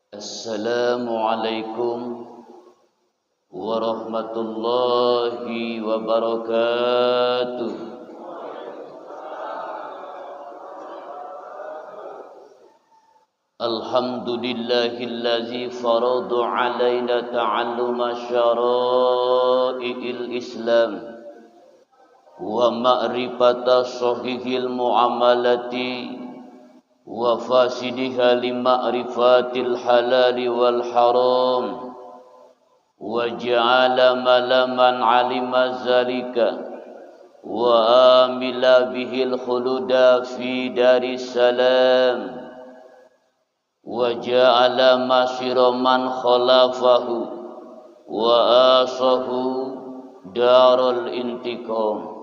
Assalamualaikum warahmatullahi wabarakatuh. Alhamdulillahillazi farada alaina ta'alluma syara'i'il Islam wa ma'rifata sahihil muamalati wa fasidiha li ma'rifatil halali wal haram wa ja'ala malaman alima zalika wa amila bihil khuluda fi daris salam wa ja'ala masira man khalafahu wa asahu darul intiqam.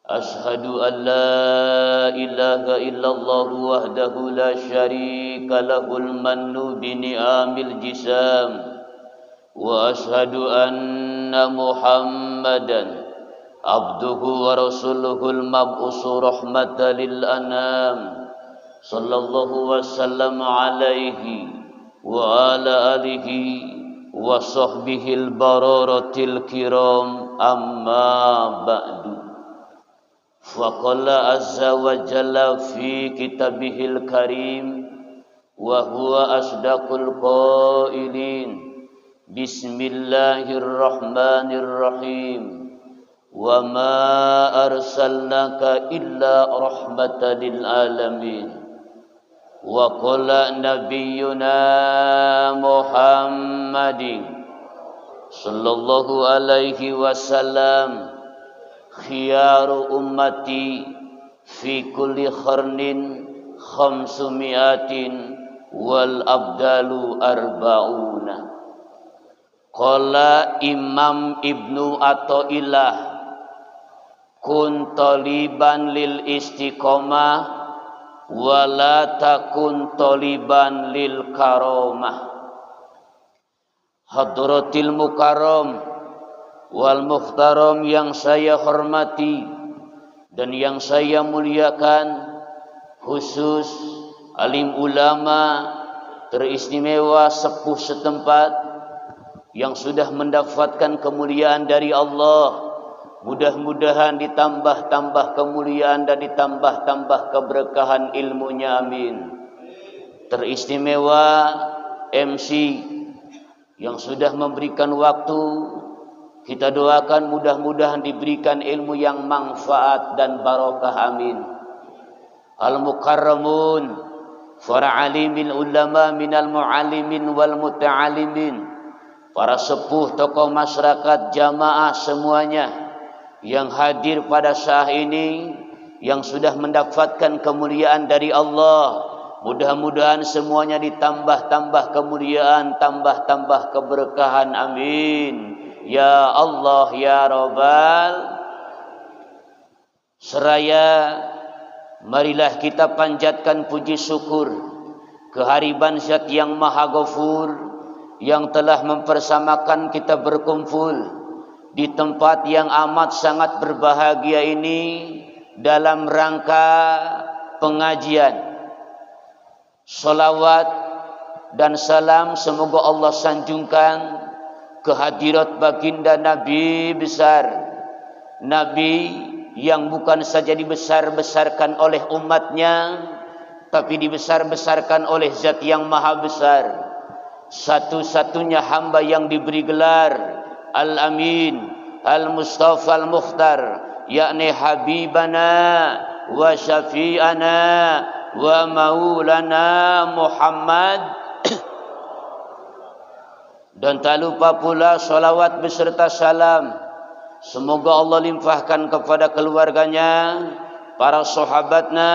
Ashhadu an la ilaha illallah wahdahu la syarika lahul mannu bi ni'amil jisam wa ashhadu anna Muhammadan abduhu wa rasuluhul mab'usu rahmatan lil anam sallallahu wasallam alaihi wa ala alihi wa sahbihil bararatil kiram amma ba'du. Faqala azza wa jalla fi kitabihil karim wa huwa asdaqul qailin bismillahirrahmanirrahim wa ma arsalnaka illa rahmatan lil alamin wa qala nabiyyuna Muhammadin sallallahu alaihi wasallam khiyaru ummati fi kulli kharnin khamsumiatin wal abdalu arba'una. Qala Imam Ibnu Athaillah kun taliban lil istiqomah wala takun taliban lil karamah. Hadratil mukarram wal muhtaram yang saya hormati dan yang saya muliakan, khusus alim ulama teristimewa sepuh setempat yang sudah mendapatkan kemuliaan dari Allah. Mudah-mudahan ditambah-tambah kemuliaan dan ditambah-tambah keberkahan ilmunya, amin. Teristimewa MC yang sudah memberikan waktu, kita doakan mudah-mudahan diberikan ilmu yang manfaat dan barokah, amin. Al-mukarramun para alimil ulama minal muallimin wal muta'alimin, para sepuh tokoh masyarakat jamaah semuanya yang hadir pada saat ini, yang sudah mendapatkan kemuliaan dari Allah. Mudah-mudahan semuanya ditambah-tambah kemuliaan, tambah-tambah keberkahan, amin. Ya Allah ya Rabbal. Seraya marilah kita panjatkan puji syukur kehadiran Zat yang Maha Ghafur yang telah mempersamakan kita berkumpul di tempat yang amat sangat berbahagia ini dalam rangka pengajian. Salawat dan salam semoga Allah sanjungkan kehadirat baginda Nabi besar, Nabi yang bukan saja dibesar-besarkan oleh umatnya, tapi dibesar-besarkan oleh Zat yang Maha Besar, satu-satunya hamba yang diberi gelar Al-Amin, Al-Mustafa Al-Mukhtar, yakni Habibana wa Syafi'ana wa Maulana Muhammad. Dan tak lupa pula salawat beserta salam semoga Allah limpahkan kepada keluarganya, para sahabatnya,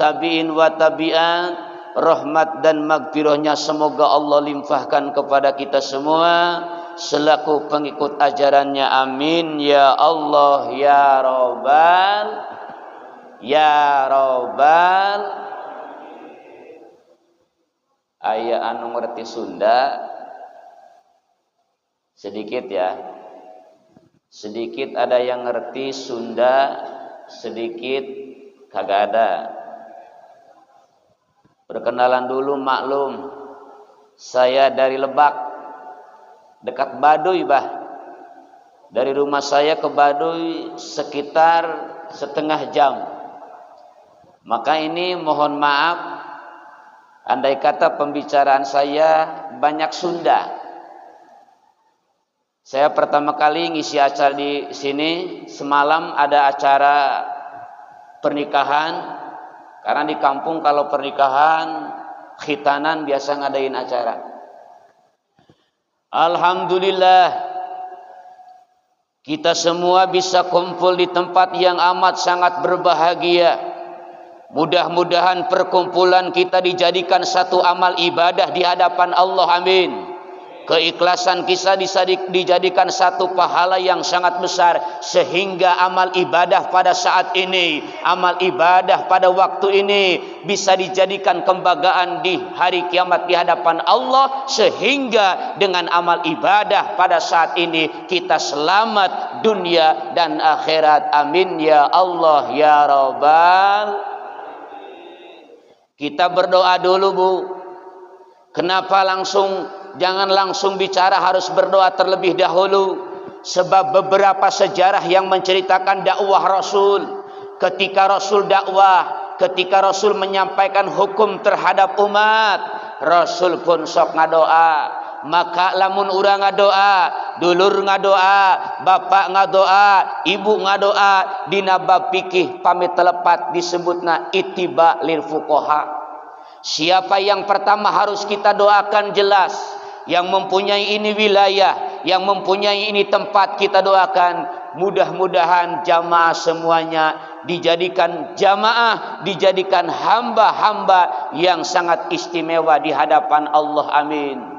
tabi'in wa tabi'at, rahmat dan magfirahnya semoga Allah limpahkan kepada kita semua selaku pengikut ajarannya, amin ya Allah ya Rabbal ya Rabbal. Aya anu ngerti Sunda sedikit ya, sedikit ada yang ngerti Sunda, sedikit kagak ada. Perkenalan dulu, maklum Saya dari Lebak, dekat Baduy, bah. Dari rumah saya ke Baduy sekitar setengah jam. Maka ini mohon maaf, andai kata pembicaraan saya banyak Sunda. Saya pertama kali ngisi acara di sini, semalam ada acara pernikahan. Karena di kampung kalau pernikahan, khitanan biasa ngadain acara. Alhamdulillah, kita semua bisa kumpul di tempat yang amat sangat berbahagia. Mudah-mudahan perkumpulan kita dijadikan satu amal ibadah di hadapan Allah, amin. Keikhlasan kita dijadikan satu pahala yang sangat besar, sehingga amal ibadah pada saat ini, amal ibadah pada waktu ini bisa dijadikan kebanggaan di hari kiamat di hadapan Allah, sehingga dengan amal ibadah pada saat ini kita selamat dunia dan akhirat, amin ya Allah ya Rabbal. Kita berdoa dulu, Bu. Kenapa jangan langsung bicara, harus berdoa terlebih dahulu. Sebab beberapa sejarah yang menceritakan dakwah Rasul, ketika Rasul dakwah, ketika Rasul menyampaikan hukum terhadap umat, Rasul pun sok ngadoa. Maka lamun urang ngadoa, dulur ngadoa, bapak ngadoa, ibu ngadoa, dina bab fikih pamit telepat disebutna ittiba lil fuqaha. Siapa yang pertama harus kita doakan jelas, yang mempunyai ini wilayah, yang mempunyai ini tempat kita doakan. Mudah-mudahan jamaah semuanya dijadikan jamaah, dijadikan hamba-hamba yang sangat istimewa di hadapan Allah, amin.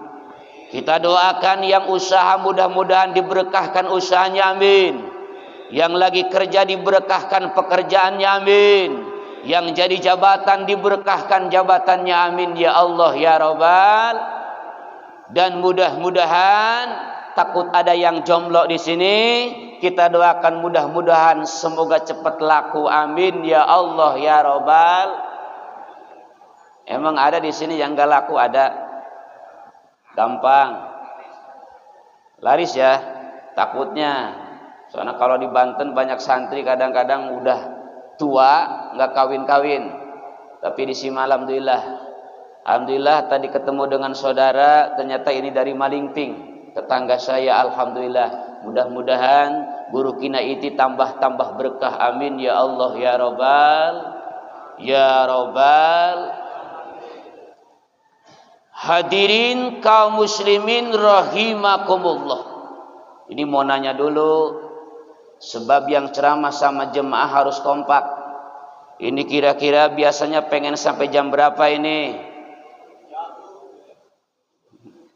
Kita doakan yang usaha mudah-mudahan diberkahkan usahanya, amin. Yang lagi kerja diberkahkan pekerjaannya, amin. Yang jadi jabatan diberkahkan jabatannya, amin ya Allah ya Rabbal. Dan mudah-mudahan, takut ada yang jomblo di sini, kita doakan mudah-mudahan semoga cepat laku, amin ya Allah ya Rabbal. Emang ada di sini yang gak laku? Ada. Gampang laris ya, takutnya. Soalnya kalau di Banten banyak santri kadang-kadang udah tua nggak kawin-kawin. Tapi di sini alhamdulillah tadi ketemu dengan saudara, ternyata ini dari Malingping, tetangga saya, alhamdulillah. Mudah-mudahan guru kina iti tambah-tambah berkah, amin ya Allah ya Rabbal ya Rabbal. Hadirin kaum muslimin rahimakumullah. Ini mau nanya dulu, sebab yang ceramah sama jemaah harus kompak. Ini kira-kira biasanya pengen sampai jam berapa ini?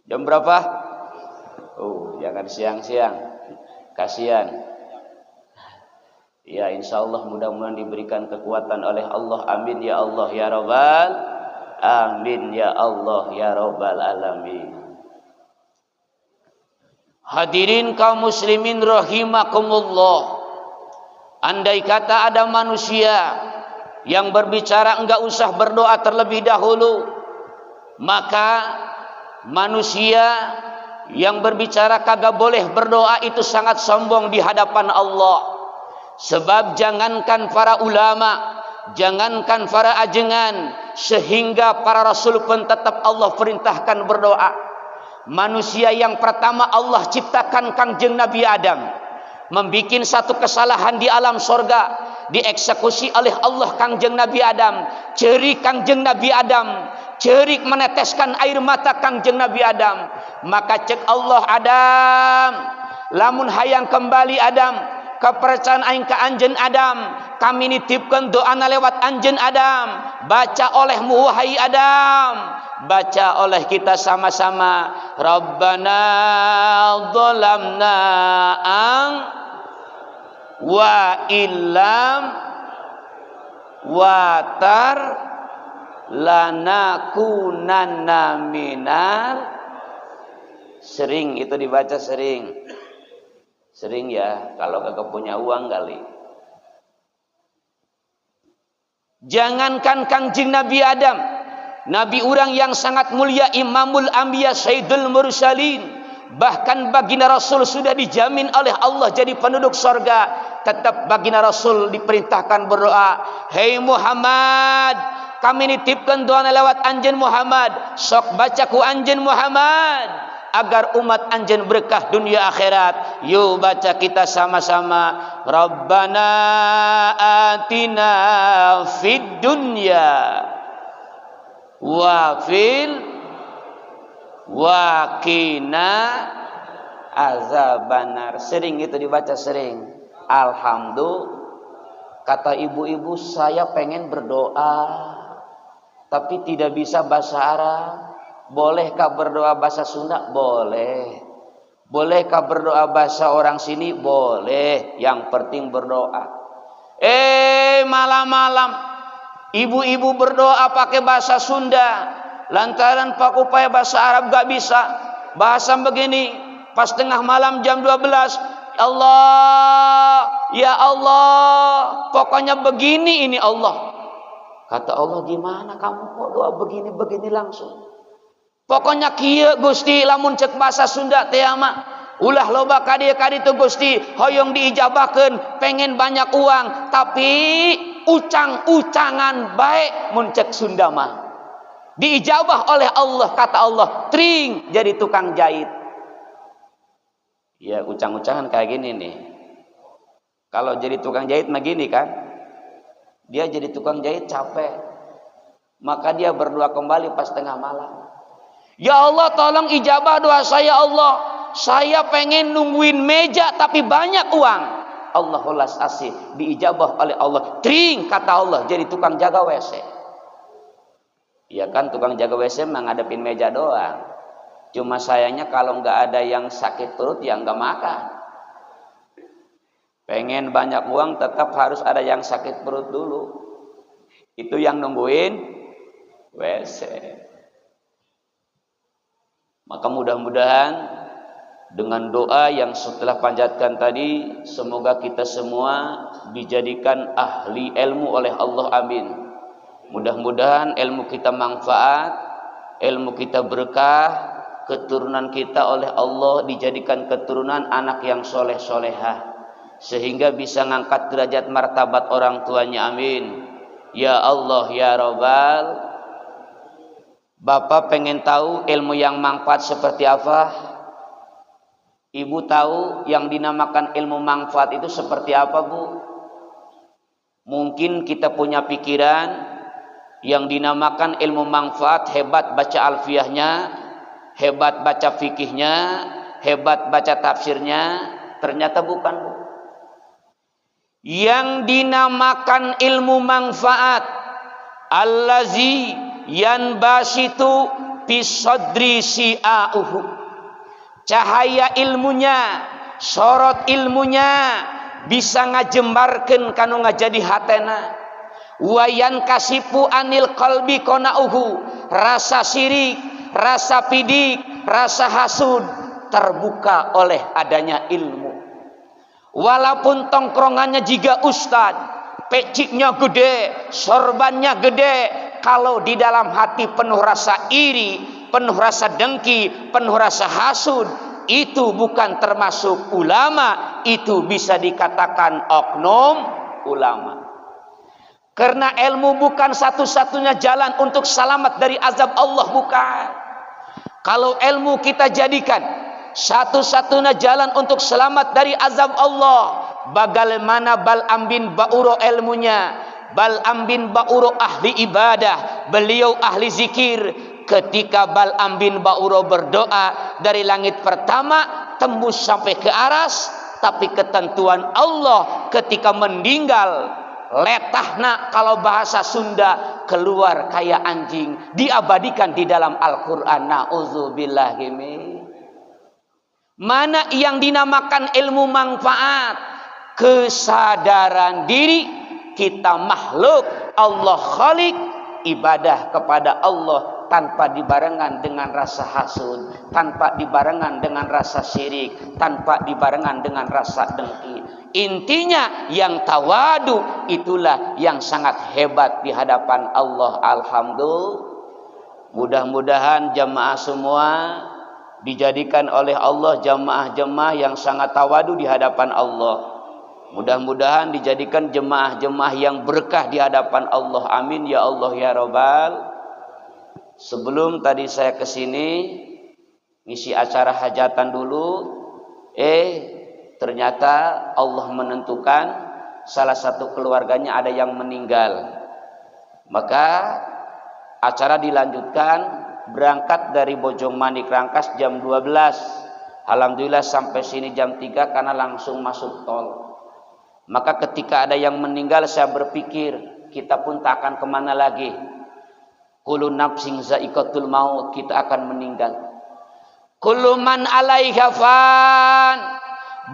Jam berapa? Oh, jangan siang-siang, kasihan. Ya, insya Allah mudah-mudahan diberikan kekuatan oleh Allah, amin ya Allah ya Rabbal. Amin ya Allah ya Rabbal alamin. Hadirin kaum muslimin rahimakumullah. Andai kata ada manusia yang berbicara enggak usah berdoa terlebih dahulu, maka manusia yang berbicara kagak boleh berdoa itu sangat sombong di hadapan Allah. Sebab jangankan para ulama, jangankan para ajengan, sehingga para rasul pun tetap Allah perintahkan berdoa. Manusia yang pertama Allah ciptakan Kangjeng Nabi Adam, membikin satu kesalahan di alam sorga, dieksekusi oleh Allah Kangjeng Nabi Adam. Cerik Kangjeng Nabi Adam, cerik meneteskan air mata Kangjeng Nabi Adam. Maka cek Allah, Adam, lamun hayang kembali Adam, kepercayaan aing ka anjeun Adam, kami nitipkan doana lewat anjeun Adam. Baca olehmu wahai Adam, baca oleh kita sama-sama. Rabbana dzalamna wa illam watar lanakunanna minal. Sering itu dibaca, sering ya, kalau kagak punya uang kali. Jangankan Kangjeng Nabi Adam, Nabi orang yang sangat mulia, Imamul Anbiya Sayyidul Mursalin. Bahkan baginda Rasul sudah dijamin oleh Allah jadi penduduk sorga. Tetap baginda Rasul diperintahkan berdoa, "Hei Muhammad, kami nitipkan doa lewat anjen Muhammad. Sok baca ku anjen Muhammad, agar umat anjen berkah dunia akhirat." Yuk baca kita sama-sama. Rabbana atina fid dunya wa fil wakina azabannar. Sering itu dibaca, sering. Alhamdulillah. Kata ibu-ibu, saya pengen berdoa tapi tidak bisa bahasa Arab. Bolehkah berdoa bahasa Sunda? Boleh. Bolehkah berdoa bahasa orang sini? Boleh. Yang penting berdoa. Malam-malam ibu-ibu berdoa pakai bahasa Sunda, lantaran pak upaya bahasa Arab gak bisa. Bahasa begini, pas tengah malam jam 12, Allah, ya Allah, pokoknya begini ini Allah. Kata Allah, gimana kamu kok doa begini-begini langsung? Pokoknya kieu Gusti, lamun cek bahasa Sunda teh mah ulah loba kadi tu Gusti, hoyong diijabahkeun, pengen banyak uang, tapi ucang-ucangan baik mun cek Sunda mah. Diijabah oleh Allah, kata Allah, tring jadi tukang jahit. Ya ucang-ucangan kayak gini nih. Kalau jadi tukang jahit mah gini kan, dia jadi tukang jahit capek, maka dia berdoa kembali pas tengah malam. Ya Allah, tolong ijabah doa saya Allah. Saya pengen nungguin meja tapi banyak uang. Allahul asih, diijabah oleh Allah. Tring kata Allah, jadi tukang jaga WC. Ya kan, tukang jaga WC mah ngadepin meja doang. Cuma sayangnya kalau nggak ada yang sakit perut, ya nggak makan. Pengen banyak uang, tetap harus ada yang sakit perut dulu. Itu yang nungguin WC. Maka mudah-mudahan dengan doa yang setelah panjatkan tadi, semoga kita semua dijadikan ahli ilmu oleh Allah, amin. Mudah-mudahan ilmu kita manfaat, ilmu kita berkah, keturunan kita oleh Allah dijadikan keturunan anak yang soleh-solehah, sehingga bisa ngangkat derajat martabat orang tuanya, amin. Ya Allah ya Rabbal. Bapak pengen tahu ilmu yang manfaat seperti apa? Ibu tahu yang dinamakan ilmu manfaat itu seperti apa, Bu? Mungkin kita punya pikiran yang dinamakan ilmu manfaat, hebat baca alfiyahnya, hebat baca fikihnya, hebat baca tafsirnya. Ternyata bukan, Bu. Yang dinamakan ilmu manfaat, allazi yanbasitu bisadri si'auhu, cahaya ilmunya, sorot ilmunya bisa ngajembarkeun kanu ngajadi hatena. Wayan kasipu anil qalbi qanauhu, rasa sirik, rasa pidik, rasa hasud terbuka oleh adanya ilmu. Walaupun tongkrongannya juga ustad, peciknya gede, sorbannya gede, kalau di dalam hati penuh rasa iri, penuh rasa dengki, penuh rasa hasud, itu bukan termasuk ulama, itu bisa dikatakan oknum ulama. Karena ilmu bukan satu-satunya jalan untuk selamat dari azab Allah, bukan. Kalau ilmu kita jadikan satu-satunya jalan untuk selamat dari azab Allah, bagaimana Bal'am bin Ba'uro ilmunya? Bal'am bin Ba'uro ahli ibadah, beliau ahli zikir. Ketika Bal'am bin Ba'uro berdoa dari langit pertama tembus sampai ke aras, tapi ketentuan Allah ketika meninggal, letahna kalau bahasa Sunda keluar kayak anjing, diabadikan di dalam Al-Quran. Na'udzubillahi min. Mana yang dinamakan ilmu manfaat? Kesadaran diri kita makhluk, Allah khalik, ibadah kepada Allah tanpa dibarengan dengan rasa hasud, tanpa dibarengan dengan rasa syirik, tanpa dibarengan dengan rasa dengki. Intinya yang tawadu itulah yang sangat hebat di hadapan Allah. Alhamdulillah. Mudah-mudahan jamaah semua dijadikan oleh Allah jamaah-jamaah yang sangat tawadu di hadapan Allah. Mudah-mudahan dijadikan jemaah-jemaah yang berkah di hadapan Allah. Amin ya Allah ya Rabbal. Sebelum tadi saya kesini ngisi acara hajatan dulu, ternyata Allah menentukan salah satu keluarganya ada yang meninggal. Maka acara dilanjutkan, berangkat dari Bojong Manik Rangkas jam 12. Alhamdulillah sampai sini jam 3 karena langsung masuk tol. Maka ketika ada yang meninggal, saya berpikir kita pun tak akan kemana lagi. Kullu nafsin za'iqatul maut, kita akan meninggal. Kullu man 'alaiha fan,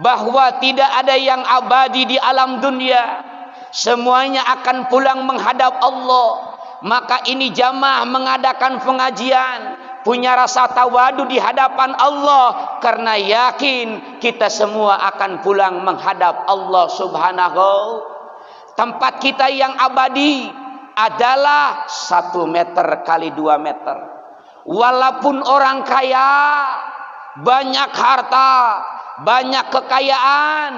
bahwa tidak ada yang abadi di alam dunia, semuanya akan pulang menghadap Allah. Maka ini jamaah mengadakan pengajian, punya rasa tawadu di hadapan Allah, karena yakin kita semua akan pulang menghadap Allah Subhanahu. Tempat kita yang abadi adalah 1 meter kali 2 meter. Walaupun orang kaya, banyak harta, banyak kekayaan,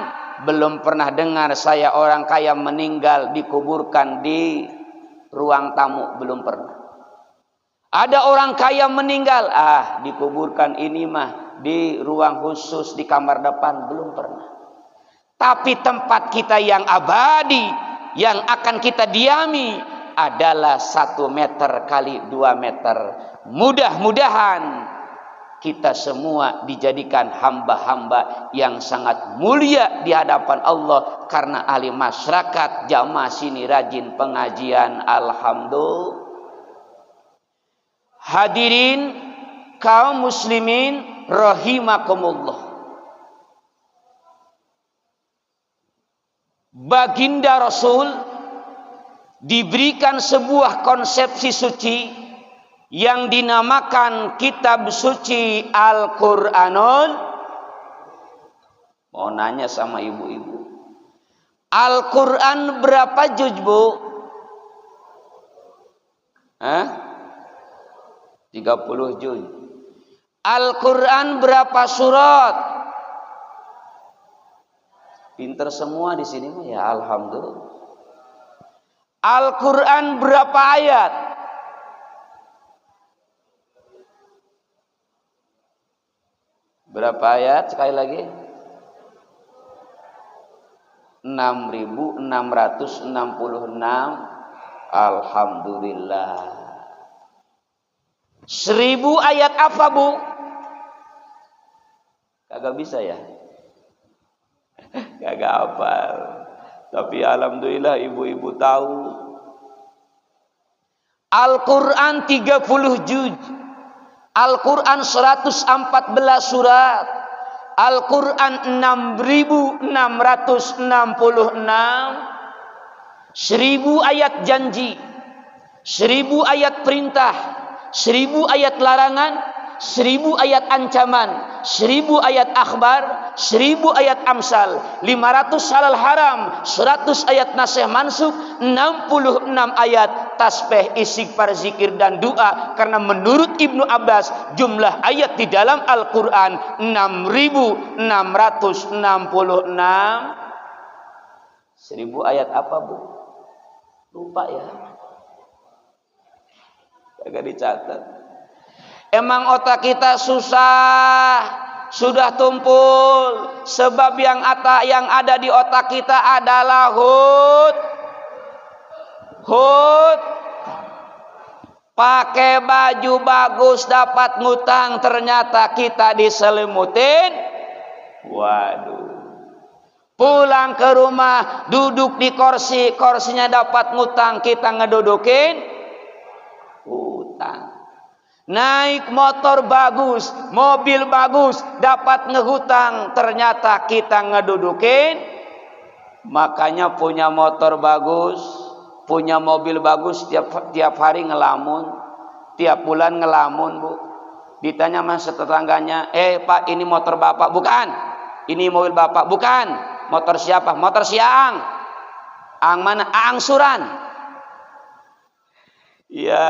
belum pernah dengar saya orang kaya meninggal dikuburkan di ruang tamu, belum pernah. Ada orang kaya meninggal, dikuburkan ini mah di ruang khusus di kamar depan, belum pernah. Tapi tempat kita yang abadi, yang akan kita diami adalah 1 meter kali 2 meter. Mudah-mudahan kita semua dijadikan hamba-hamba yang sangat mulia di hadapan Allah, karena ahli masyarakat jamaah sini rajin pengajian. Alhamdulillah. Hadirin kaum muslimin rahimakumullah. Baginda Rasul diberikan sebuah konsepsi suci yang dinamakan kitab suci Al-Qur'anul. Mau nanya sama ibu-ibu, Al-Qur'an berapa juz, Bu? 30 juz. Al-Qur'an berapa surat? Pinter semua di sini mah ya, alhamdulillah. Al-Qur'an berapa ayat? Berapa ayat? Sekali lagi. 6.666. Alhamdulillah. 1000 ayat apa, Bu? Kagak bisa ya? Kagak hafal. Tapi alhamdulillah ibu-ibu tahu. Al-Qur'an 30 juz. Al-Qur'an 114 surat. Al-Qur'an 6.666. 1000 ayat janji, 1000 ayat perintah, 1000 ayat larangan, 1000 ayat ancaman, 1000 ayat akhbar, 1000 ayat amsal, 500 halal haram, 100 ayat nasih mansukh, 66 ayat tasbih, istighfar, zikir dan doa. Karena menurut Ibnu Abbas jumlah ayat di dalam Al-Qur'an 6.666. 1000 ayat apa, Bu? Lupa ya. Agak dicatat. Emang otak kita susah, sudah tumpul. Sebab yang ada di otak kita adalah hut. Pakai baju bagus dapat ngutang, ternyata kita diselimutin. Waduh. Pulang ke rumah, duduk di kursi, kursinya dapat ngutang, kita ngedudukin utang. Naik motor bagus, mobil bagus, dapat ngehutang, ternyata kita ngedudukin. Makanya punya motor bagus, punya mobil bagus, tiap hari ngelamun, tiap bulan ngelamun, Bu. Ditanya sama tetangganya, Pak, ini motor Bapak? Bukan. Ini mobil Bapak? Bukan. Motor siapa? Motor si Aang. Aang mana? Aang Suran. Ya,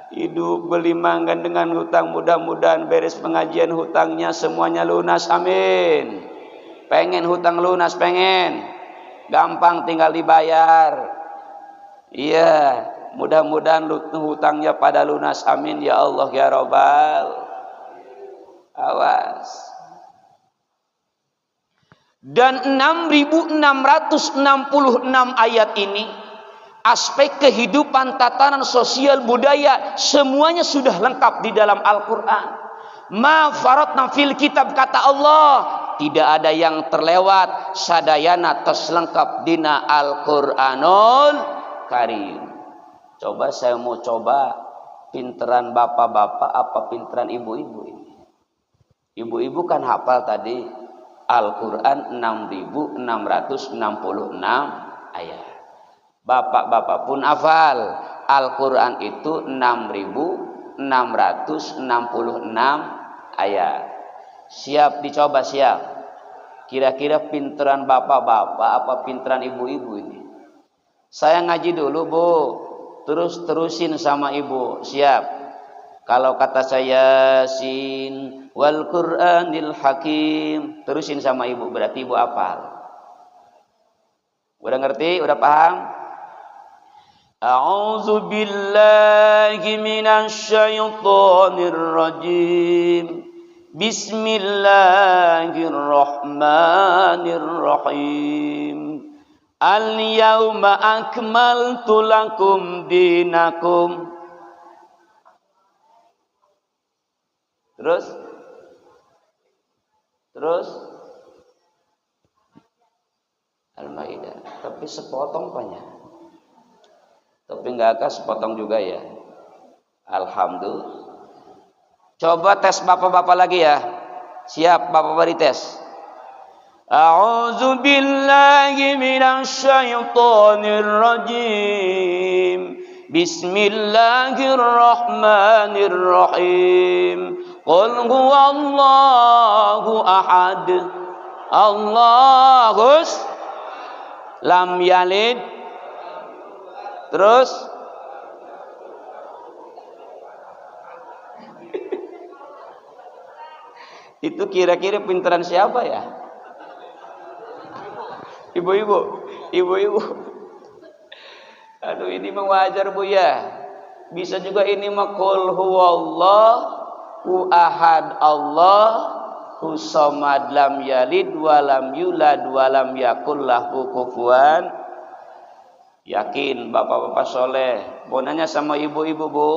Hidup gelimangkan dengan hutang, mudah-mudahan beres pengajian hutangnya semuanya lunas, amin. Pengen hutang lunas, pengen, gampang tinggal dibayar. Iya, mudah-mudahan hutangnya pada lunas, amin ya Allah ya Rabbal. Awas. Dan 6.666 ayat ini, aspek kehidupan, tatanan sosial, budaya, semuanya sudah lengkap di dalam Al-Quran. Ma faratna fil kitab, kata Allah, tidak ada yang terlewat, sadayana tos lengkap dina Al-Quranul Karim. Coba saya mau coba pinteran bapak-bapak apa pinteran ibu-ibu ini. Ibu-ibu kan hafal tadi Al-Quran 6.666 ayat. Bapak-bapak pun hafal Al-Quran itu 6.666 ayat. Siap dicoba, siap. Kira-kira pinteran bapak-bapak apa pinteran ibu-ibu ini? Saya ngaji dulu, Bu. Terus terusin sama ibu. Siap. Kalau kata saya Yasin wal Qur'anil Hakim, terusin sama ibu, berarti ibu hafal. Udah ngerti? Udah paham? A'udzu billahi minasy syaithanir rajim. Bismillahirrahmanirrahim. Al-yawma akmaltu lakum dinakum. Terus Al-Maidah. Tapi sepotong banyak. Tapi enggak akan sepotong juga ya. Alhamdulillah. Coba tes bapak-bapak lagi ya. Siap bapak-bapak dites. A'udzu billahi minasy syaithanir rajim. Bismillahirrahmanirrahim. Qul huwallahu ahad. Allahus lam yalid. Terus itu kira-kira pinteran siapa ya? Ibu-ibu. Aduh, ini mah wajar Bu ya. Bisa juga ini mah qul huwallahu ahad Allahu samad lam yalid wa lam yulad wa lam yakul lahu kufuwan. Yakin bapak-bapak soleh. Mau nanya sama ibu-ibu, Bu.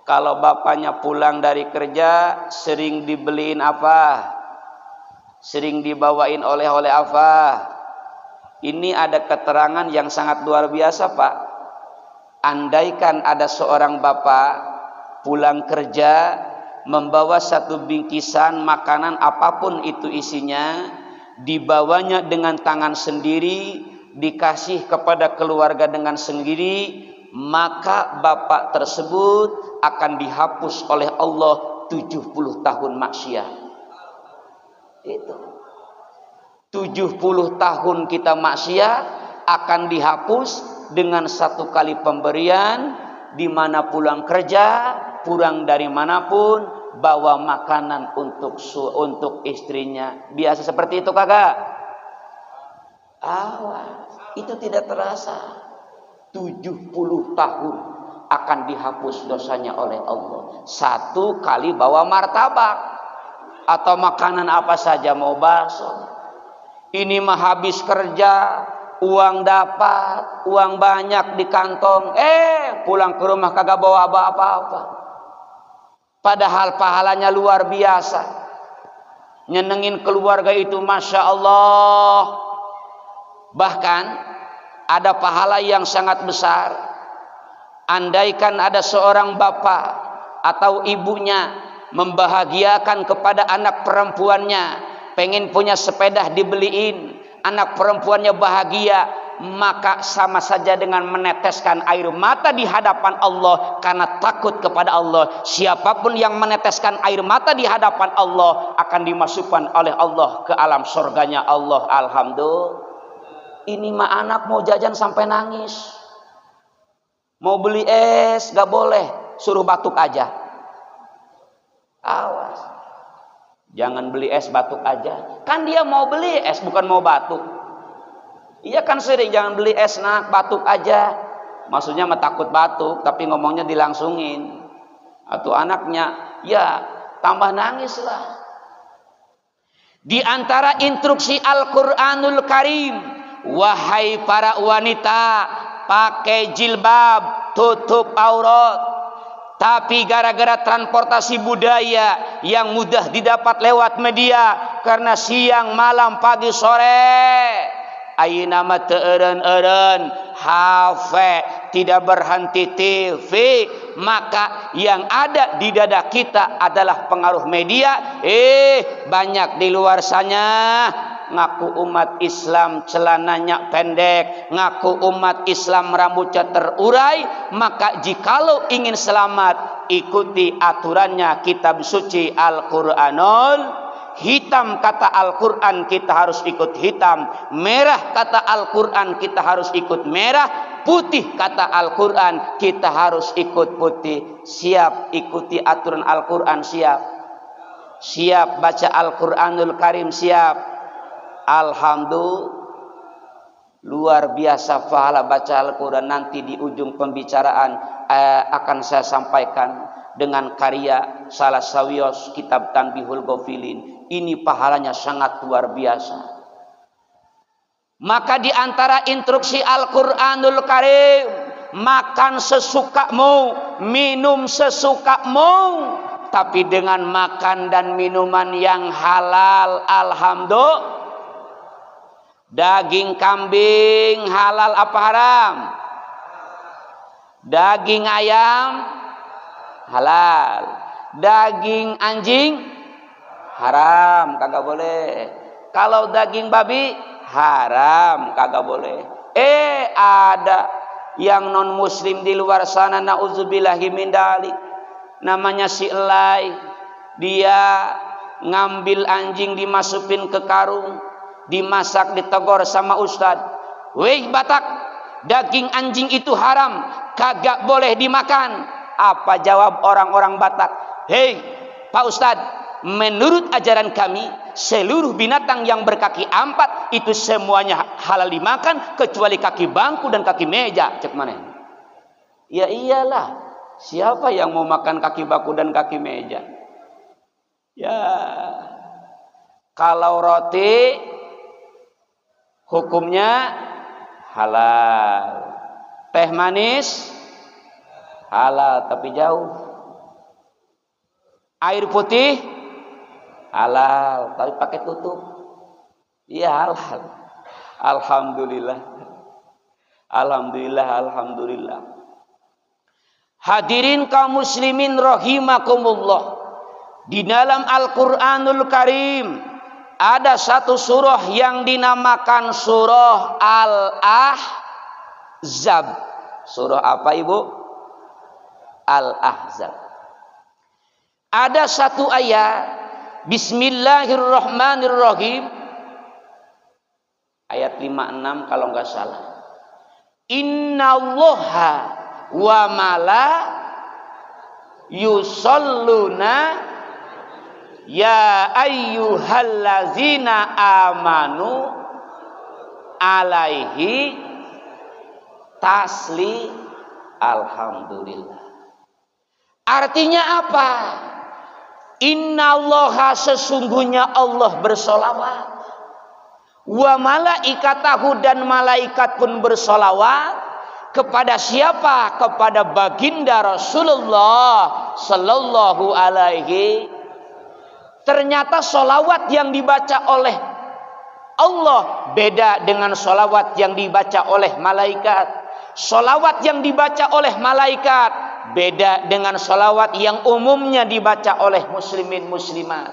Kalau bapaknya pulang dari kerja sering dibeliin apa? Sering dibawain oleh-oleh apa? Ini ada keterangan yang sangat luar biasa, Pak. Andaikan ada seorang bapak pulang kerja membawa satu bingkisan makanan apapun itu isinya, dibawanya dengan tangan sendiri, dikasih kepada keluarga dengan sendiri, maka bapak tersebut akan dihapus oleh Allah 70 tahun maksiat. Itu 70 tahun kita maksiat akan dihapus dengan satu kali pemberian, di mana pulang kerja, pulang dari manapun, bawa makanan untuk istrinya. Biasa seperti itu kagak? Awas, itu tidak terasa. 70 tahun akan dihapus dosanya oleh Allah. Satu kali bawa martabak atau makanan apa saja, mau bakso. Ini mah habis kerja, uang dapat, uang banyak di kantong, pulang ke rumah kagak bawa apa-apa. Padahal pahalanya luar biasa. Nyenengin keluarga itu Masya Allah. Bahkan ada pahala yang sangat besar. Andaikan ada seorang bapak atau ibunya membahagiakan kepada anak perempuannya, pengen punya sepeda dibeliin, anak perempuannya bahagia, maka sama saja dengan meneteskan air mata di hadapan Allah karena takut kepada Allah. Siapapun yang meneteskan air mata di hadapan Allah akan dimasukkan oleh Allah ke alam surganya Allah. Alhamdulillah. Ini mah anak mau jajan sampai nangis, mau beli es gak boleh, suruh batuk aja. Awas. Jangan beli es batuk aja. Kan dia mau beli es bukan mau batuk. Iya kan sering jangan beli es nak batuk aja. Maksudnya mah takut batuk tapi ngomongnya dilangsungin. Atau anaknya ya tambah nangis lah. Di antara instruksi Al-Qur'anul Karim, wahai para wanita, pakai jilbab, tutup aurat. Tapi gara-gara transportasi budaya yang mudah didapat lewat media, karena siang, malam, pagi, sore, ayeuna mah teu eureun-eureun, HP, tidak berhenti TV, maka yang ada di dada kita adalah pengaruh media. Banyak di luar sana ngaku umat Islam celananya pendek, ngaku umat Islam rambutnya terurai. Maka jikalau ingin selamat, ikuti aturannya kitab suci Al-Qur'anul. Hitam kata Al-Quran kita harus ikut hitam, merah kata Al-Quran kita harus ikut merah, putih kata Al-Quran kita harus ikut putih. Siap ikuti aturan Al-Quran? Siap. Siap baca Al-Quranul Karim? Siap. Alhamdulillah, luar biasa pahala baca Al-Quran. Nanti di ujung pembicaraan akan saya sampaikan dengan karya salah sawios kitab Tanbihul Ghafilin. Ini pahalanya sangat luar biasa. Maka di antara instruksi Al-Qur'anul Karim, makan sesukamu, minum sesukamu, tapi dengan makan dan minuman yang halal. Alhamdulillah. Daging kambing halal apa haram? Daging ayam halal. Daging anjing haram, kagak boleh. Kalau daging babi haram, kagak boleh. Ada yang non muslim di luar sana, nauzubillahi min dzalik, namanya si Elai. Dia ngambil anjing dimasukin ke karung, dimasak, ditegor sama ustad. Weh Batak, daging anjing itu haram, kagak boleh dimakan. Apa jawab orang-orang Batak? Hei Pak Ustad, menurut ajaran kami, seluruh binatang yang berkaki empat itu semuanya halal dimakan kecuali kaki bangku dan kaki meja. Cek mana? Ya iyalah, siapa yang mau makan kaki bangku dan kaki meja? Ya, kalau roti hukumnya halal, teh manis halal tapi jauh, air putih halal tapi pakai tutup. Iya halal. Alhamdulillah. Alhamdulillah, alhamdulillah. Hadirin kaum muslimin rahimakumullah. Di dalam Al-Qur'anul Karim ada satu surah yang dinamakan surah Al-Ahzab. Surah apa Ibu? Al-Ahzab. Ada satu ayat, Bismillahirrahmanirrahim, ayat 56 kalau nggak salah. Innallaha wa mala yusalluna ya ayyuhallazina amanu alaihi tasli. Alhamdulillah. Artinya apa? Innallaha, sesungguhnya Allah bersolawat, wa malaikatahu, dan malaikat pun bersolawat kepada siapa? Kepada baginda Rasulullah sallallahu alaihi. Ternyata solawat yang dibaca oleh Allah beda dengan solawat yang dibaca oleh malaikat. Solawat yang dibaca oleh malaikat beda dengan solawat yang umumnya dibaca oleh muslimin muslimat.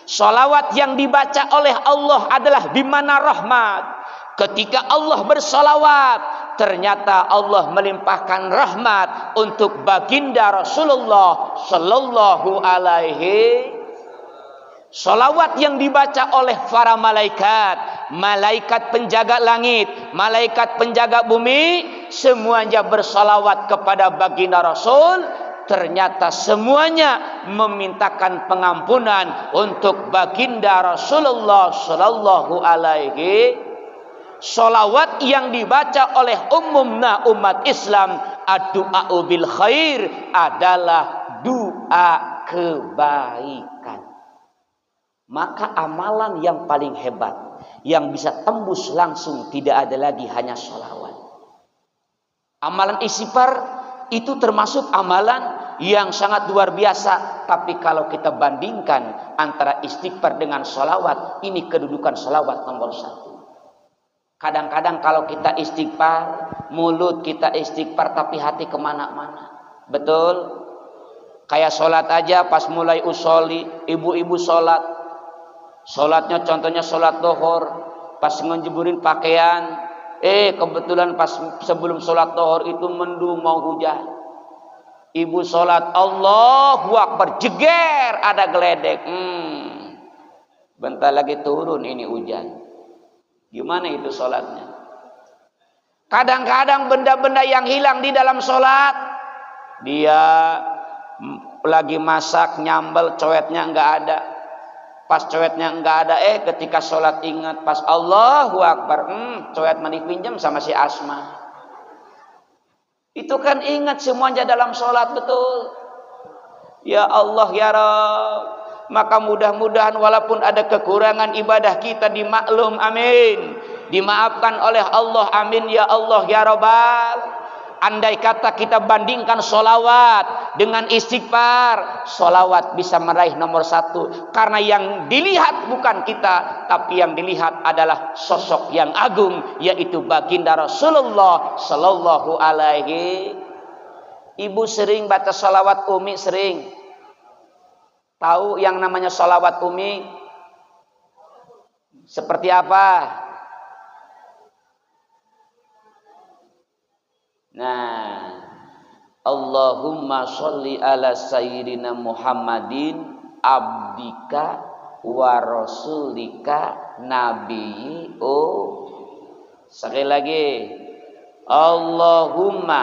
Solawat yang dibaca oleh Allah adalah bimana rahmat. Ketika Allah bersolawat, ternyata Allah melimpahkan rahmat untuk baginda Rasulullah sallallahu alaihi. Solawat yang dibaca oleh para malaikat, malaikat penjaga langit, malaikat penjaga bumi, semuanya bersolawat kepada baginda Rasul. ternyata semuanya memintakan pengampunan untuk baginda Rasulullah sallallahu alaihi. Sholawat yang dibaca oleh umumna umat Islam, ad-du'a'u bil khair, adalah doa kebaikan. Maka amalan yang paling hebat, yang bisa tembus langsung, tidak ada lagi hanya sholawat. Amalan istighfar itu termasuk amalan yang sangat luar biasa. Tapi kalau kita bandingkan antara istighfar dengan sholawat, ini kedudukan sholawat nomor 1. Kadang-kadang kalau kita istighfar, mulut kita istighfar tapi hati kemana-mana. Betul? Kayak sholat aja, pas mulai usoli, ibu-ibu sholat. Sholatnya contohnya sholat duhur, pas ngejeburin pakaian, kebetulan pas sebelum sholat duhur itu mendung mau hujan. Ibu sholat, Allahu Akbar, jeger, ada geledek. Bentar lagi turun ini hujan. Gimana itu sholatnya? Kadang-kadang benda-benda yang hilang di dalam sholat, dia lagi masak, nyambel, coetnya nggak ada. Pas coetnya nggak ada, ketika sholat ingat, pas Allahu Akbar, coet mandi pinjam sama si Asma. Itu kan ingat semuanya dalam sholat, betul. Ya Allah ya Rabb. Maka mudah-mudahan walaupun ada kekurangan ibadah kita dimaklum, amin, dimaafkan oleh Allah, amin ya Allah ya Rabbal. Andai kata kita bandingkan sholawat dengan istighfar, sholawat bisa meraih nomor 1. Karena yang dilihat bukan kita, tapi yang dilihat adalah sosok yang agung, yaitu baginda Rasulullah sallallahu alaihi. Ibu sering baca sholawat Umi? Sering. Tahu yang namanya sholawat Umi? Seperti apa? Nah, Allahumma sholli ala sayyidina Muhammadin abdika wa rasulika nabiyyi. Sekali lagi. Allahumma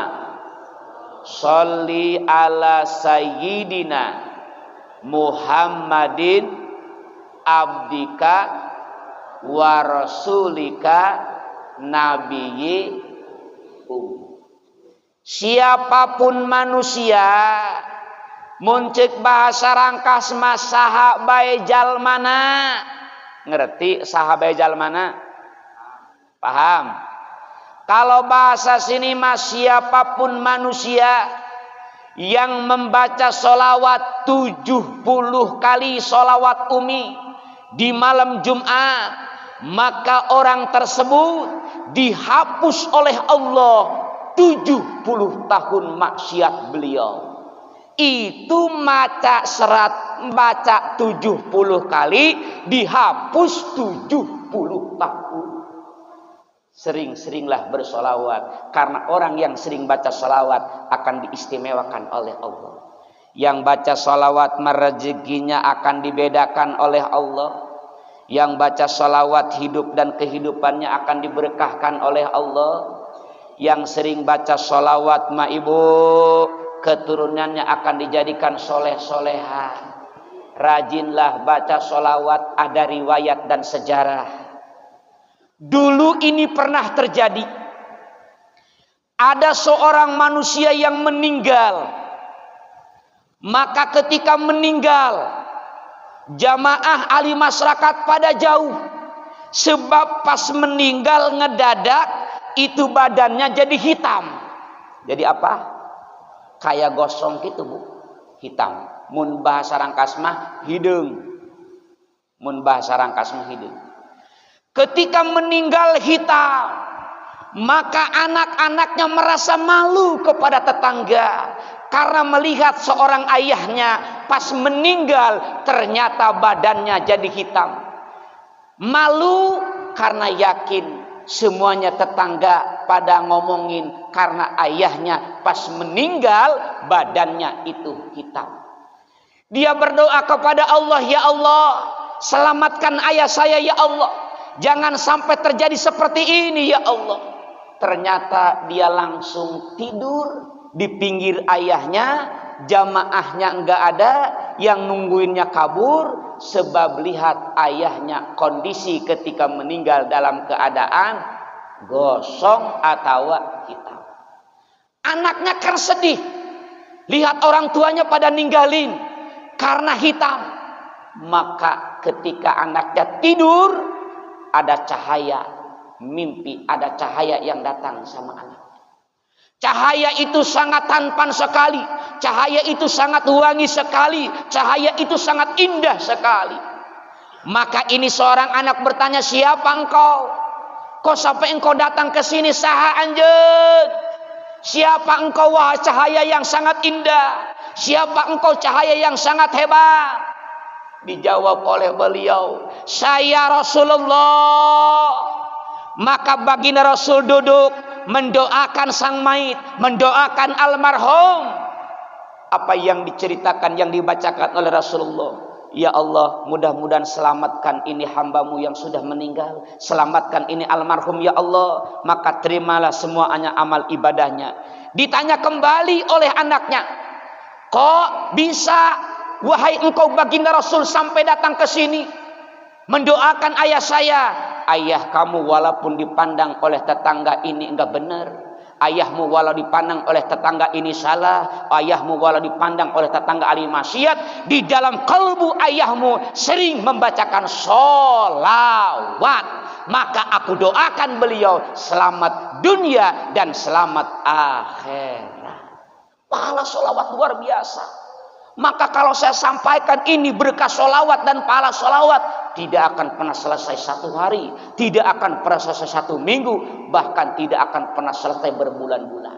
sholli ala sayyidina Muhammadin abdika wa rasulika nabiyyi. Siapapun manusia muncik bahasa rangkas mas saha bae jalmana. Ngerti saha bae jalmana? Paham? Kalau bahasa sini mas siapapun manusia yang membaca sholawat 70 kali sholawat Umi di malam Jumat, maka orang tersebut dihapus oleh Allah 70 tahun maksiat beliau. Itu baca 70 kali dihapus 70 tahun. Sering-seringlah bersolawat, karena orang yang sering baca solawat akan diistimewakan oleh Allah. Yang baca solawat rezekinya akan dibedakan oleh Allah. Yang baca solawat hidup dan kehidupannya akan diberkahkan oleh Allah. Yang sering baca solawat ibu, keturunannya akan dijadikan soleh-soleha. Rajinlah baca solawat, ada riwayat dan sejarah. Dulu ini pernah terjadi. Ada seorang manusia yang meninggal. Maka ketika meninggal, jamaah ahli masyarakat pada jauh. Sebab pas meninggal ngedadak, itu badannya jadi hitam. Jadi apa? Kayak gosong gitu bu, hitam. Mun bahasa rangkas mah hidung. Mun bahasa rangkas mah hidung. Ketika meninggal hitam, maka anak-anaknya merasa malu kepada tetangga karena melihat seorang ayahnya pas meninggal ternyata badannya jadi hitam. Malu karena yakin semuanya tetangga pada ngomongin karena ayahnya pas meninggal badannya itu hitam. Dia berdoa kepada Allah, ya Allah, selamatkan ayah saya ya Allah. Jangan sampai terjadi seperti ini ya Allah. Ternyata dia langsung tidur di pinggir ayahnya jamaahnya enggak ada, yang nungguinnya kabur, sebab lihat ayahnya kondisi ketika meninggal dalam keadaan gosong atau hitam. Anaknya kan sedih, lihat orang tuanya pada ninggalin karena hitam. Maka ketika anaknya tidur, ada cahaya mimpi, ada cahaya yang datang sama anak. Cahaya itu sangat tampan sekali, cahaya itu sangat wangi sekali, cahaya itu sangat indah sekali. Maka ini seorang anak bertanya, siapa engkau? Kok sampai engkau datang ke sini, saha anjeun? Siapa engkau wahai cahaya yang sangat indah? Siapa engkau cahaya yang sangat hebat? Dijawab oleh beliau, saya Rasulullah. Maka baginda Rasul duduk mendoakan sang mayit, mendoakan almarhum. Apa yang diceritakan, yang dibacakan oleh Rasulullah, ya Allah, mudah-mudahan selamatkan ini hambamu yang sudah meninggal, selamatkan ini almarhum ya Allah, maka terimalah semuanya amal ibadahnya. Ditanya kembali oleh anaknya, kok bisa wahai engkau baginda Rasul sampai datang ke sini mendoakan ayah saya? Ayah kamu walaupun dipandang oleh tetangga ini enggak benar, ayahmu walau dipandang oleh tetangga ini salah, ayahmu walau dipandang oleh tetangga ahli maksiat, di dalam kalbu ayahmu sering membacakan sholawat. Maka aku doakan beliau selamat dunia dan selamat akhirat. Pahala sholawat luar biasa. Maka kalau saya sampaikan ini berkah sholawat dan pahala sholawat, tidak akan pernah selesai satu hari, tidak akan pernah selesai satu minggu, bahkan tidak akan pernah selesai berbulan-bulan.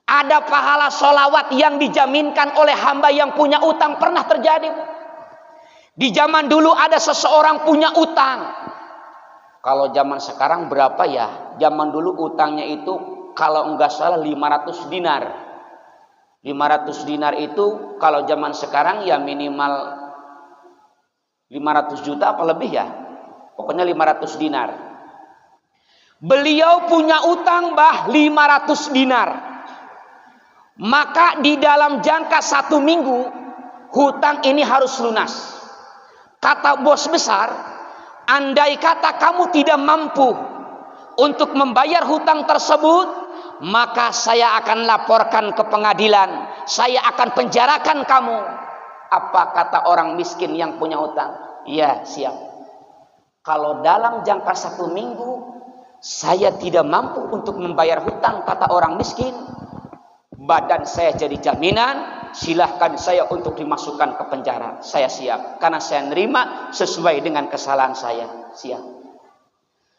Ada pahala sholawat yang dijaminkan oleh hamba yang punya utang. Pernah terjadi. Di zaman dulu ada seseorang punya utang. Kalau zaman sekarang berapa ya? Zaman dulu utangnya itu kalau enggak salah 500 dinar. 500 dinar itu kalau zaman sekarang ya minimal 500 juta apa lebih ya. Pokoknya 500 dinar. Beliau punya utang 500 dinar. Maka di dalam jangka 1 minggu hutang ini harus lunas. Kata bos besar, andai kata kamu tidak mampu untuk membayar hutang tersebut, maka saya akan laporkan ke pengadilan, saya akan penjarakan kamu. Apa kata orang miskin yang punya hutang? Ya siap. Kalau dalam jangka 1 minggu saya tidak mampu untuk membayar hutang, kata orang miskin, badan saya jadi jaminan, silahkan saya untuk dimasukkan ke penjara. Saya siap, karena saya nerima sesuai dengan kesalahan saya. Siap.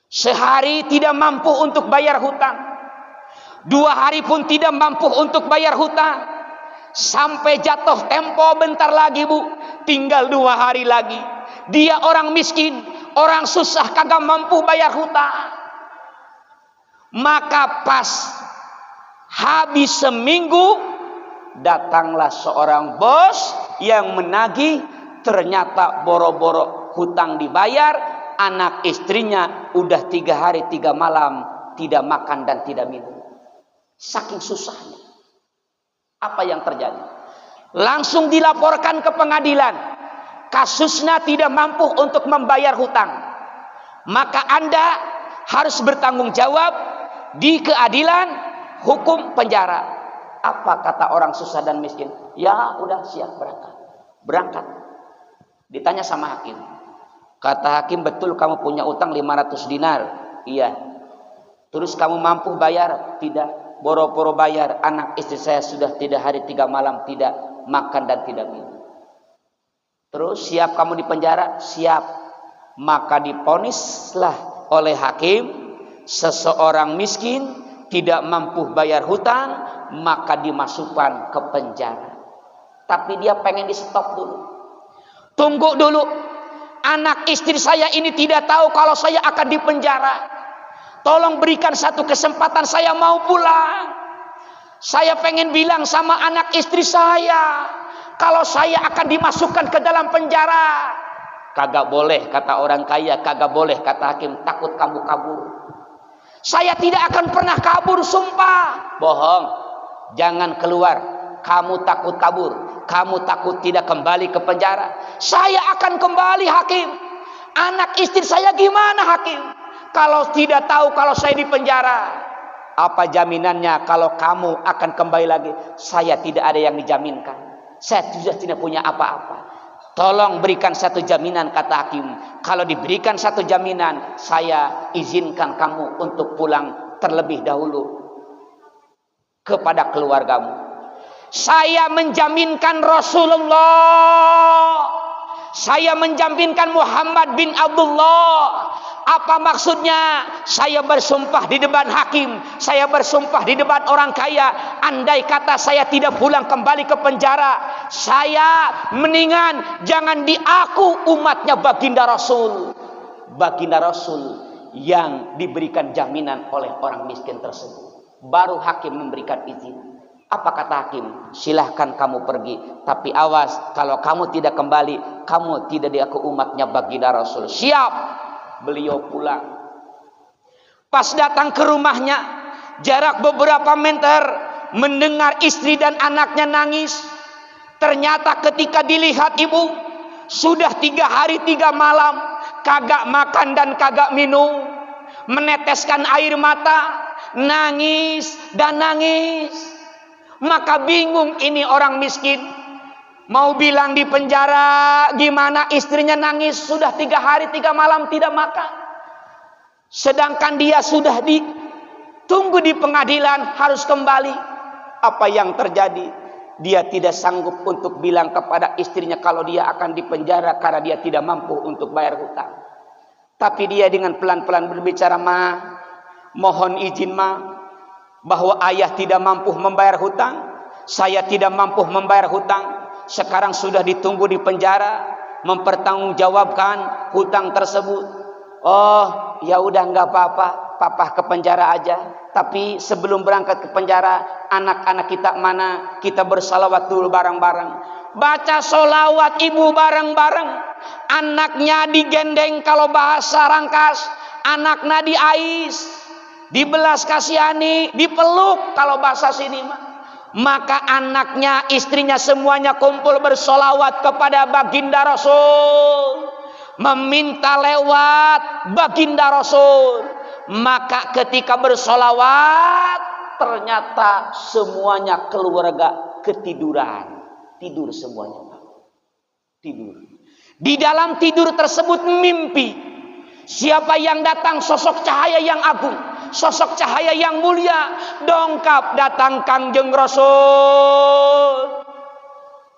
Sehari tidak mampu untuk bayar hutang, 2 hari pun tidak mampu untuk bayar hutang, sampai jatuh tempo bentar lagi bu, tinggal 2 hari lagi. Dia orang miskin, orang susah, kagak mampu bayar hutang. Maka pas habis seminggu, datanglah seorang bos yang menagih. Ternyata boro-boro hutang dibayar, anak istrinya udah 3 hari 3 malam tidak makan dan tidak minum. Saking susahnya. Apa yang terjadi? Langsung dilaporkan ke pengadilan. Kasusnya tidak mampu untuk membayar hutang. Maka Anda harus bertanggung jawab di keadilan, hukum penjara. Apa kata orang susah dan miskin? Ya udah siap berangkat. Berangkat. Ditanya sama hakim. Kata hakim, betul kamu punya utang 500 dinar? Iya. Terus kamu mampu bayar? Tidak. Boro-boro bayar, anak istri saya sudah 3 hari 3 malam tidak makan dan tidak minum. Terus siap kamu di penjara? Siap. Maka diponislah oleh hakim, seseorang miskin tidak mampu bayar hutang, maka dimasukkan ke penjara. Tapi dia pengen di stop dulu. Tunggu dulu. Anak istri saya ini tidak tahu kalau saya akan di penjara. Tolong berikan satu kesempatan, saya mau pulang. Saya pengen bilang sama anak istri saya kalau saya akan dimasukkan ke dalam penjara. Kagak boleh, kata orang kaya. Kagak boleh, kata hakim. Takut kamu kabur. Saya tidak akan pernah kabur, sumpah. Bohong. Jangan keluar. kamu takut kabur, kamu takut tidak kembali ke penjara. Saya akan kembali hakim. Anak istri saya gimana hakim? Kalau tidak tahu kalau saya di penjara. Apa jaminannya kalau kamu akan kembali lagi? Saya tidak ada yang dijaminkan. Saya sudah tidak punya apa-apa. Tolong berikan satu jaminan, kata hakim. Kalau diberikan satu jaminan, saya izinkan kamu untuk pulang terlebih dahulu kepada keluargamu. Saya menjaminkan Rasulullah. Saya menjaminkan Muhammad bin Abdullah. Apa maksudnya? Saya bersumpah di depan hakim, saya bersumpah di depan orang kaya, andai kata saya tidak pulang kembali ke penjara, saya mendingan jangan diaku umatnya baginda Rasul. Baginda Rasul yang diberikan jaminan oleh orang miskin tersebut. Baru hakim memberikan izin. Apa kata hakim? Silahkan kamu pergi, tapi awas kalau kamu tidak kembali, kamu tidak diaku umatnya baginda Rasul. Siap. Beliau pulang. Pas datang ke rumahnya, jarak beberapa meter, mendengar istri dan anaknya nangis. Ternyata ketika dilihat ibu, sudah 3 hari 3 malam kagak makan dan kagak minum, meneteskan air mata, nangis dan nangis. Maka bingung ini orang miskin, mau bilang di penjara gimana, istrinya nangis sudah 3 hari 3 malam tidak makan. Sedangkan dia sudah ditunggu di pengadilan harus kembali. Apa yang terjadi? Dia tidak sanggup untuk bilang kepada istrinya kalau dia akan dipenjara karena dia tidak mampu untuk bayar hutang. Tapi dia dengan pelan-pelan berbicara, "Ma, mohon izin ma, bahwa ayah tidak mampu membayar hutang. Saya tidak mampu membayar hutang. Sekarang sudah ditunggu di penjara, mempertanggungjawabkan hutang tersebut." "Oh, ya udah nggak apa-apa, papa ke penjara aja. Tapi sebelum berangkat ke penjara, anak-anak kita mana? Kita bersalawat dulu bareng-bareng." Baca solawat ibu bareng-bareng. Anaknya digendeng kalau bahasa Rangkas, anaknya diais, dibelas kasihani, dipeluk kalau bahasa sini mah. Maka anaknya, istrinya semuanya kumpul bersolawat kepada baginda Rasul, meminta lewat baginda Rasul. Maka ketika bersolawat, ternyata semuanya keluarga ketiduran. Tidur semuanya, tidur. Di dalam tidur tersebut mimpi. Siapa yang datang? Sosok cahaya yang agung, sosok cahaya yang mulia. Dongkap datang Kangjeng Rasul.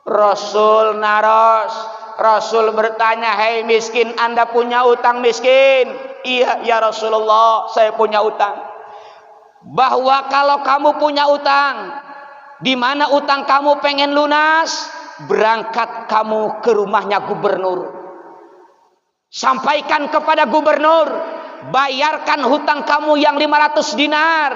Rasul naros. Rasul bertanya, "Hei miskin, Anda punya utang miskin?" "Iya ya Rasulullah, saya punya utang." "Bahwa kalau kamu punya utang, di mana utang kamu pengen lunas, berangkat kamu ke rumahnya gubernur. Sampaikan kepada gubernur, bayarkan hutang kamu yang 500 dinar.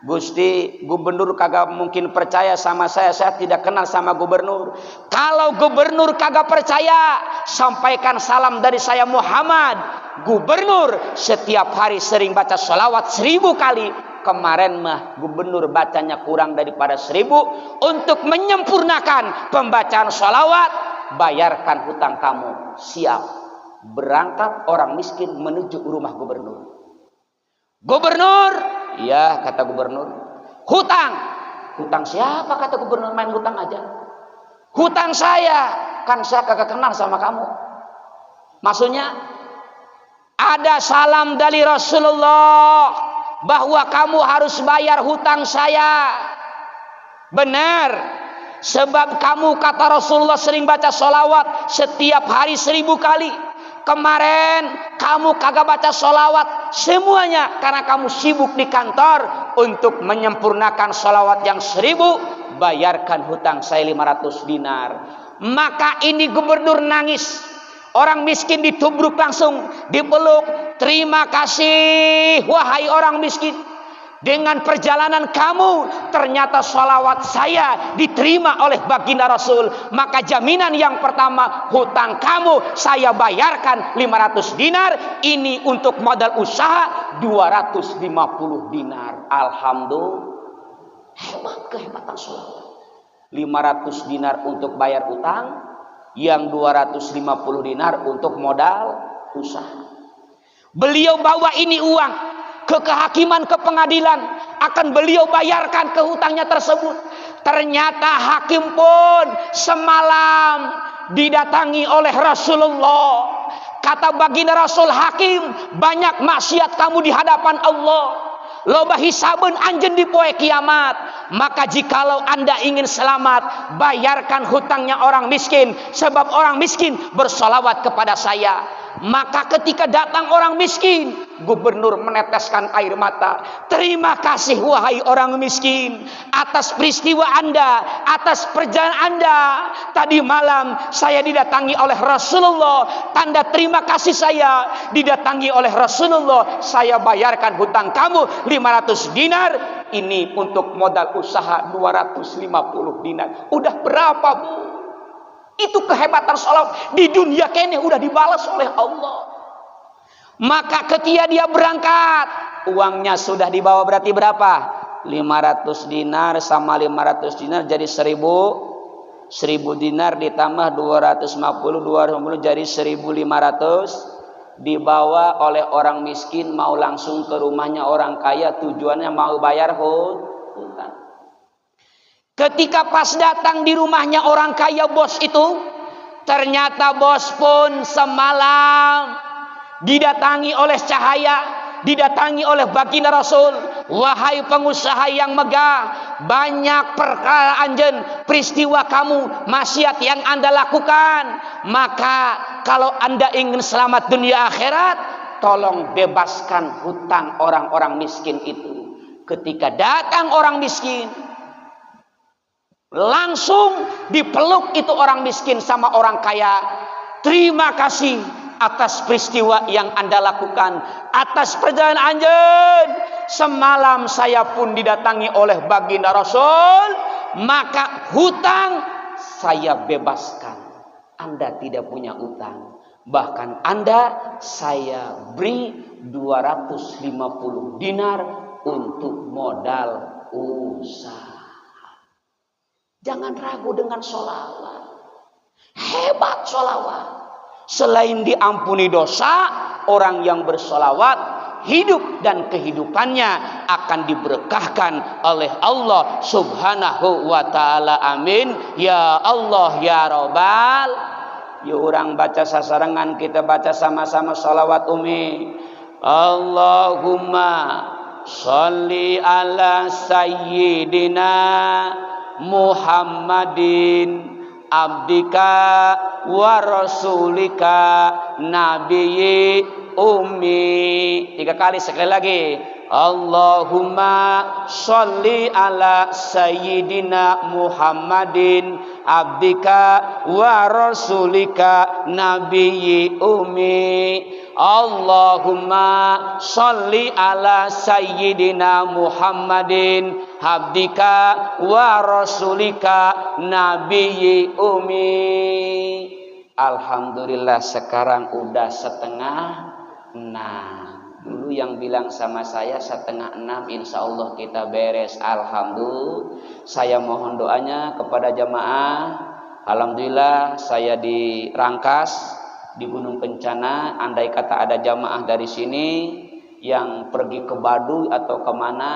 "Gusti, gubernur kagak mungkin percaya sama saya tidak kenal sama gubernur." "Kalau gubernur kagak percaya, sampaikan salam dari saya Muhammad. Gubernur setiap hari sering baca sholawat 1000 kali. Kemarin mah gubernur bacanya kurang daripada 1000. Untuk menyempurnakan pembacaan sholawat, bayarkan hutang kamu." Siap. Berangkat orang miskin menuju rumah gubernur. "Gubernur?" "Ya," kata gubernur. "Hutang." "Hutang siapa?" kata gubernur. "Main hutang aja." "Hutang saya, kan saya kagak kenal sama kamu." Maksudnya, ada salam dari Rasulullah bahwa kamu harus bayar hutang saya. Benar, sebab kamu, kata Rasulullah, sering baca sholawat setiap hari 1000 kali. Kemarin kamu kagak baca sholawat semuanya karena kamu sibuk di kantor. Untuk menyempurnakan sholawat yang 1000, bayarkan hutang saya 500 dinar. Maka ini gubernur nangis. Orang miskin ditubruk langsung, dipeluk. "Terima kasih wahai orang miskin. Dengan perjalanan kamu, ternyata sholawat saya diterima oleh baginda Rasul. Maka jaminan yang pertama, hutang kamu saya bayarkan 500 dinar. Ini untuk modal usaha 250 dinar. Alhamdulillah." Hebat kehebatan sholawat. 500 dinar untuk bayar utang, yang 250 dinar untuk modal usaha. Beliau bawa ini uang ke kehakiman, ke pengadilan, akan beliau bayarkan ke hutangnya tersebut. Ternyata hakim pun semalam didatangi oleh Rasulullah. Kata baginda Rasul, hakim, banyak maksiat kamu di hadapan Allah, loba hisabun anjen di poe kiamat. Maka jikalau anda ingin selamat, bayarkan hutangnya orang miskin, sebab orang miskin bersolawat kepada saya. Maka ketika datang orang miskin, gubernur meneteskan air mata. Terima kasih wahai orang miskin atas peristiwa anda, atas perjalanan anda. Tadi malam saya didatangi oleh Rasulullah. Tanda terima kasih saya didatangi oleh Rasulullah. Saya bayarkan hutang kamu 500 dinar. Ini untuk modal usaha 250 dinar. Udah berapa, Bu? Itu kehebatan sholawat. Di dunia kene udah dibalas oleh Allah. Maka ketika dia berangkat, uangnya sudah dibawa, berarti berapa? 500 dinar sama 500 dinar jadi 1000 dinar ditambah 250 jadi 1500, dibawa oleh orang miskin, mau langsung ke rumahnya orang kaya, tujuannya mau bayar hutang. Ketika pas datang di rumahnya orang kaya bos itu, ternyata bos pun semalam didatangi oleh cahaya, didatangi oleh baginda Rasul. Wahai pengusaha yang megah, banyak perkara anjen, peristiwa kamu, maksiat yang anda lakukan. Maka kalau anda ingin selamat dunia akhirat, tolong bebaskan hutang orang-orang miskin itu. Ketika datang orang miskin, langsung dipeluk itu orang miskin sama orang kaya. Terima kasih atas peristiwa yang anda lakukan, atas perjalanan anjen. Semalam saya pun didatangi oleh baginda Rasul, maka hutang saya bebaskan. Anda tidak punya utang. Bahkan anda saya beri 250 dinar untuk modal usaha. Jangan ragu dengan sholawat. Hebat sholawat. Selain diampuni dosa, orang yang bersholawat, hidup dan kehidupannya akan diberkahkan oleh Allah subhanahu wa ta'ala. Amin. Ya Allah ya Rabbal. Yuk orang baca sasarangan, kita baca sama-sama sholawat Umi. Allahumma sholli ala sayyidina Muhammadin abdika wa rasulika nabiyyi ummi. 3 kali, sekali lagi. Allahumma sholli ala sayyidina Muhammadin abdika wa rasulika nabiyyi ummi. Allahumma sholli ala sayyidina Muhammadin abdika wa rasulika nabiyyi ummi. Alhamdulillah sekarang udah 5:30. Dulu yang bilang sama saya 5:30, insya Allah kita beres. Alhamdulillah. Saya mohon doanya kepada jamaah. Alhamdulillah saya di Rangkas, di Gunung Kencana. Andai kata ada jamaah dari sini yang pergi ke Baduy atau kemana,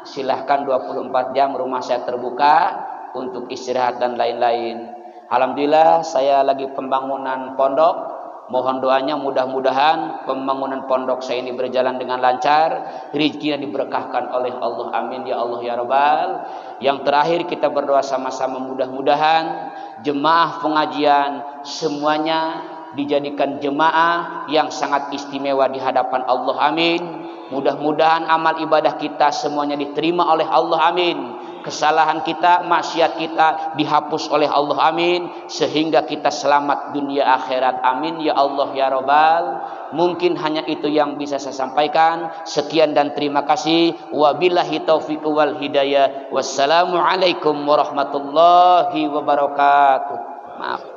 silahkan 24 jam rumah saya terbuka untuk istirahat dan lain-lain. Alhamdulillah saya lagi pembangunan pondok. Mohon doanya, mudah-mudahan pembangunan pondok saya ini berjalan dengan lancar, rezekinya diberkahkan oleh Allah. Amin ya Allah ya Rabbal. Yang terakhir kita berdoa sama-sama, mudah-mudahan jemaah pengajian semuanya dijadikan jemaah yang sangat istimewa di hadapan Allah. Amin. Mudah-mudahan amal ibadah kita semuanya diterima oleh Allah. Amin. Kesalahan kita, maksiat kita dihapus oleh Allah. Amin. Sehingga kita selamat dunia akhirat. Amin ya Allah ya Rabbal. Mungkin hanya itu yang bisa saya sampaikan. Sekian dan terima kasih. Wabillahi taufiq wal hidayah. Wassalamualaikum warahmatullahi wabarakatuh. Maaf.